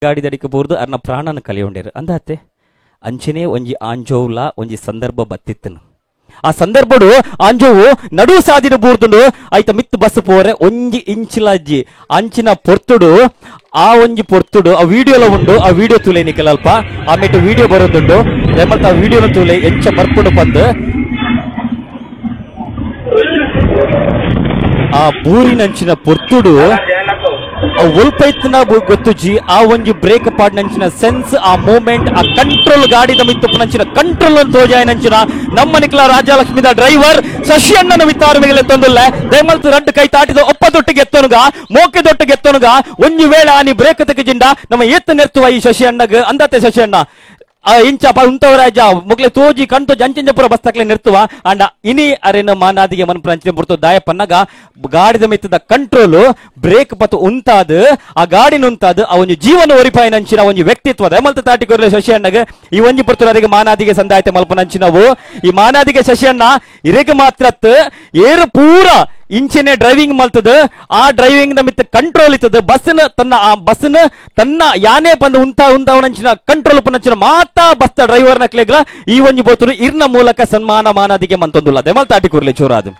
ಗಾಡಿ ದಡಿಕಬಹುದು ಅರ್ನ ಪ್ರಾಣನ ಕಲಿಯೊಂಡೇರು ಅಂದಾತೆ ಅಂಚನೆ ಒಂಜಿ ಆಂಜೋವ್ಲ ಒಂಜಿ ಸಂದರ್ಭ ಬತ್ತಿತ್ತನು ಆ ಸಂದರ್ಭಡು ಆಂಜೋವು ನಡು ಸಾದಿನ ಬೂರ್ದುಂಡು ಆಯ್ತ ಮಿತ್ತು ಬಸ್ ಪೋರೆ ಒಂಜಿ ಇಂಚಿಲಜ್ಜಿ ಅಂಚಿನ ಪೊರ್ತುಡು ಆ ಒಂಜಿ ಪೊರ್ತುಡು ಆ ವಿಡಿಯೋಲ ಉಂಡು ಆ ವಿಡಿಯೋ ತೂಲೆ ನಿಕಲಲ್ಪ ಆಮೇಲೆ ವಿಡಿಯೋ ಬರೋದುಂಡು ಮತ್ತೆ ಆ ವಿಡಿಯೋನ ತೂಲೆ ಎಂಚ ಬರ್ಪುಡು ಬಂದು ಆ ಬೂರಿನಂಚಿನ ಪೊರ್ತುಡು ಒಲ್ಪೈತ್ನ ಗೊತ್ತುಜಿ ಆ ಒಂಜಿ ಬ್ರೇಕ್ ಪಾಡ್ ನಂಚಿನ ಸೆನ್ಸ್ ಆ ಮೂಮೆಂಟ್ ಆ ಕಂಟ್ರೋಲ್ ಗಾಡಿದ ಮಿತ್ತು ನಂಚಿನ ಕಂಟ್ರೋಲ್ ತೋಜಾಯ ನಂಚಿನ ನಮ್ಮ ನಿಕ್ಲ ರಾಜಲಕ್ಷ್ಮಿದ ಡ್ರೈವರ್ ಶಶಿ ಅಣ್ಣನ ವಿತ್ತಾರ ಮೇಲೆ ತೊಂದಿಲ್ಲ ದಯಮಲ್ತು ರಡ್ಡು ಕೈ ತಾಟಿದ ಒಪ್ಪದೊಟ್ಟಿಗೆ ಎತ್ತನುಗ ಮೋಕೆದೊಟ್ಟಿಗೆ ಎತ್ತನುಗ ಒಂಜಿ ವೇಳೆ ಆನಿ ಬ್ರೇಕ್ ತೆಗೆಜಿಂಡ ನಮ್ಮ ಎತ್ತು ನೆರ್ತುವ ಈ ಶಶಿ ಅಣ್ಣಗ ಅಂದತೆ ಶಶಿ ಅಣ್ಣ ಇಂಚ ಉಂಟವರಾಜ ಮುಗ್ಲೆ ತೋಜಿ ಕಂಟು ಜಂಚಿಂಜಪುರ ಬಸ್ ತಕ್ಲೆ ನಿರ್ത്തുವ ಅಂಡ ಇನಿ ಅರೆನ ಮಾನಾದಿಗೆ ಮನ ಪ್ರಂಚಿನ ಬುರ್ತು ದಾಯಪ್ಪನ್ನಗ ಗಾಡಿದ ಮೆತ್ತದ ಕಂಟ್ರೋಲು ಬ್ರೇಕ್ ಪತ್ತು ಉಂತಾದ ಆ ಗಾಡಿನ ಉಂತಾದ ಆ ಒಂದು ಜೀವನ ಒರಿಪಾಯಿ ನಂಚಿನ ಒಂದು ವ್ಯಕ್ತಿತ್ವ ದಯಮಲ್ತ ತಾಟಿ ಕೊರಲೆ ಶಶಿ ಅಣ್ಣಗೆ ಈ ಒಂಜಿ ಪುರ್ತುರರಿಗೆ ಮಾನಾದಿಗೆ ಸಂದಾಯತೆ ಮಲ್ಪ ನಂಚಿನವು ಈ ಮಾನಾದಿಗೆ ಶಶಿ ಅಣ್ಣ ಇರೆಗೆ ಮಾತ್ರ ಏರು ಪೂರ ಇಂಚಿನ ಡ್ರೈವಿಂಗ್ ಮಲ್ತದ ಆ ಡ್ರೈವಿಂಗ್ ಮಿತ್ತ ಕಂಟ್ರೋಲ್ ಇತ್ತದ ಬಸ್ನ ತನ್ನ ಆ ಬಸ್ನ ತನ್ನ ಯಾನೇ ಬಂದು ಉಂತಾವನಂಚಿನ ಕಂಟ್ರೋಲ್ ಪನಂಚಿನ ಮಾತಾ ಬಸ್ ಡ್ರೈವರ್ನ ಕ್ಲೆಗ್ಲ ಈ ಒಂಜಿ ಬೋತುರು ಇರ್ನ ಮೂಲಕ ಸನ್ಮಾನ ಮಾನಾದಿಗೆ ಮಂತೊಂದುಲ್ಲ ದೆಮಲ್ ತಾಟಿ ಕೂರ್ಲೆ ಚೂರಾದು